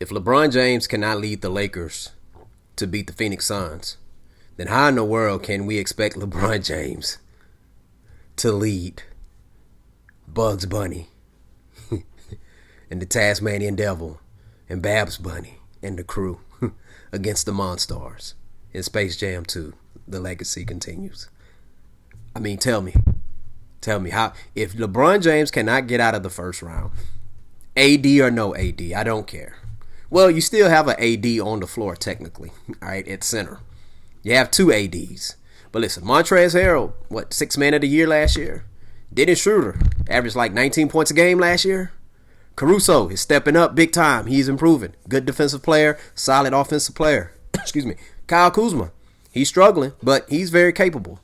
If LeBron James cannot lead the Lakers to beat the Phoenix Suns, then how in the world can we expect LeBron James to lead Bugs Bunny and the Tasmanian Devil and Babs Bunny and the crew against the Monstars in Space Jam 2? The legacy continues. I mean, tell me how, if LeBron James cannot get out of the first round, AD or no AD, I don't care. Well, you still have an AD on the floor technically, all right, at center. You have two ADs. But listen, Montrezl Harrell, what, 6th man of the year last year? Dennis Schroeder averaged like 19 points a game last year. Caruso is stepping up big time. He's improving. Good defensive player, solid offensive player. Excuse me. Kyle Kuzma, he's struggling, but he's very capable.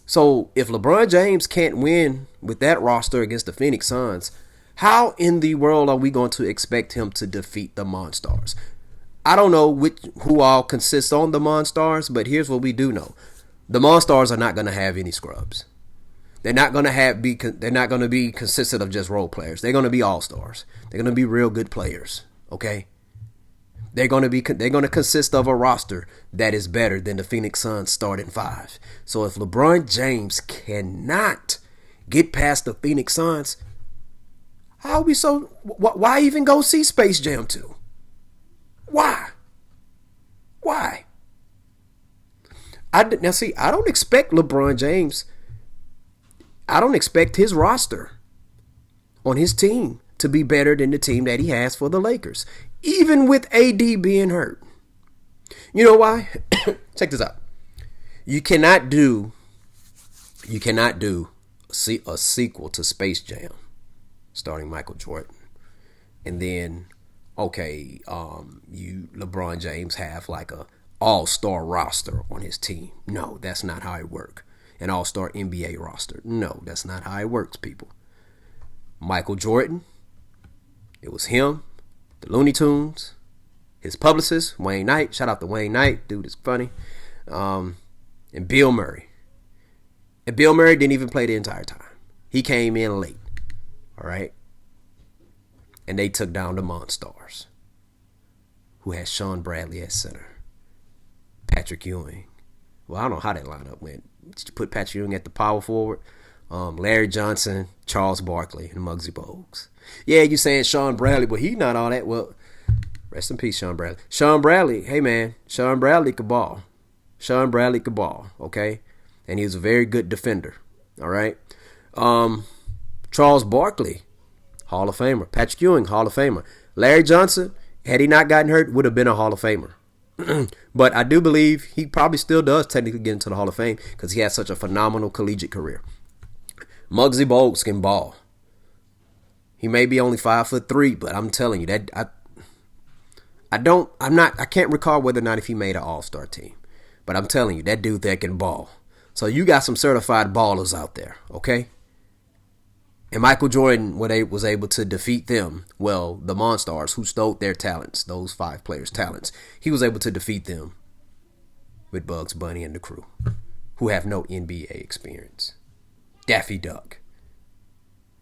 So if LeBron James can't win with that roster against the Phoenix Suns, how in the world are we going to expect him to defeat the Monstars? I don't know who all consists on the Monstars, but here's what we do know. The Monstars are not going to have any scrubs. They're not going to be consistent of just role players. They're going to be all-stars. They're going to be real good players, okay? They're going to consist of a roster that is better than the Phoenix Suns starting five. So if LeBron James cannot get past the Phoenix Suns, how are we so? Why even go see Space Jam 2? Why? Now see, I don't expect LeBron James. I don't expect his roster on his team to be better than the team that he has for the Lakers, even with AD being hurt. You know why? Check this out. You cannot do a sequel to Space Jam starring Michael Jordan, and then you LeBron James have like a all-star roster on his team. No, that's not how it works. An all-star NBA roster. No, that's not how it works, people. Michael Jordan, it was him, the Looney Tunes, his publicist, Wayne Knight. Shout out to Wayne Knight. Dude is funny. And Bill Murray. And Bill Murray didn't even play the entire time. He came in late. All right? And they took down the Monstars, who had Sean Bradley at center. Patrick Ewing. Well, I don't know how that lineup went. Did you put Patrick Ewing at the power forward? Larry Johnson, Charles Barkley, and Muggsy Bogues. Yeah, you saying Sean Bradley, but he not all that. Well, rest in peace, Sean Bradley. Sean Bradley, hey man, Sean Bradley could ball. Sean Bradley could ball, okay? And he was a very good defender, all right? Charles Barkley, Hall of Famer. Patrick Ewing, Hall of Famer. Larry Johnson, had he not gotten hurt, would have been a Hall of Famer. But I do believe he probably still does technically get into the Hall of Fame because he had such a phenomenal collegiate career. Muggsy Bogues can ball. He may be only 5'3", but I'm telling you that I can't recall whether or not if he made an all-star team. But I'm telling you, that dude there can ball. So you got some certified ballers out there, okay? And Michael Jordan was able to defeat them. Well, the Monstars, who stole their talents, those 5 players' talents. He was able to defeat them with Bugs Bunny and the crew, who have no NBA experience. Daffy Duck.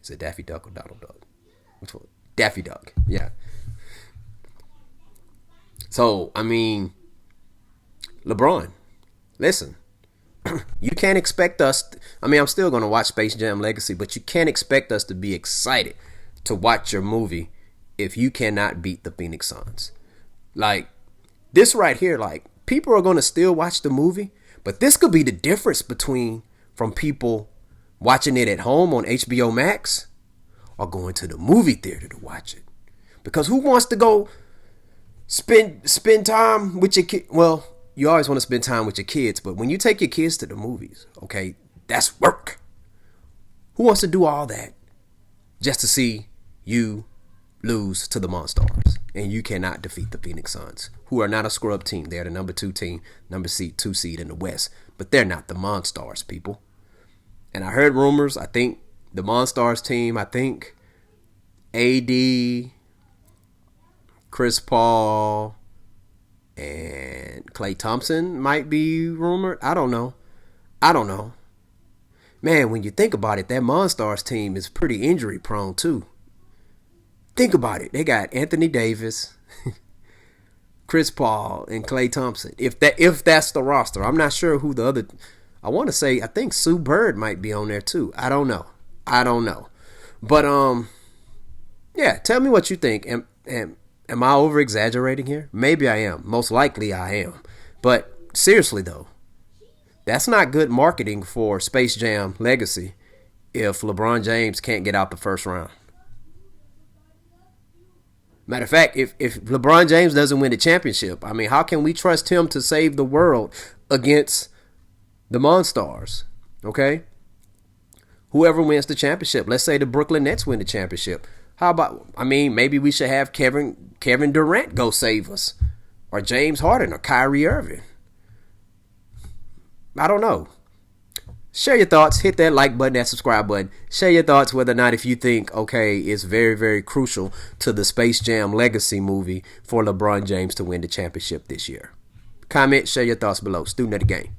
Is it Daffy Duck or Donald Duck? Which one? Daffy Duck, yeah. So, I mean, LeBron, listen. You can't expect us. I'm still going to watch Space Jam Legacy, but you can't expect us to be excited to watch your movie if you cannot beat the Phoenix Suns. Like, this right here, like, people are going to still watch the movie, but this could be the difference from people watching it at home on HBO Max or going to the movie theater to watch it. Because who wants to go spend time with your kid? Well, you always want to spend time with your kids, but when you take your kids to the movies, okay, that's work. Who wants to do all that just to see you lose to the Monstars and you cannot defeat the Phoenix Suns, who are not a scrub team? They're the number 2 team, two seed in the West, but they're not the Monstars, people. And I heard rumors, I think the Monstars team, I think AD, Chris Paul, and Klay Thompson might be rumored. I don't know. Man, when you think about it, that Monstars team is pretty injury prone too. Think about it. They got Anthony Davis. Chris Paul and Klay Thompson. If that's the roster. I'm not sure who the other. I think Sue Bird might be on there too. I don't know. But yeah, tell me what you think. Am I over exaggerating here? Maybe I am. Most likely I am. But seriously though, that's not good marketing for Space Jam Legacy if LeBron James can't get out the first round. Matter of fact, if LeBron James doesn't win the championship, I mean, how can we trust him to save the world against the Monstars? Okay? Whoever wins the championship, let's say the Brooklyn Nets win the championship. How about, maybe we should have Kevin Durant go save us, or James Harden, or Kyrie Irving. I don't know. Share your thoughts. Hit that like button, that subscribe button. Share your thoughts whether or not if you think, okay, it's very, very crucial to the Space Jam Legacy movie for LeBron James to win the championship this year. Comment, share your thoughts below. Student of the game.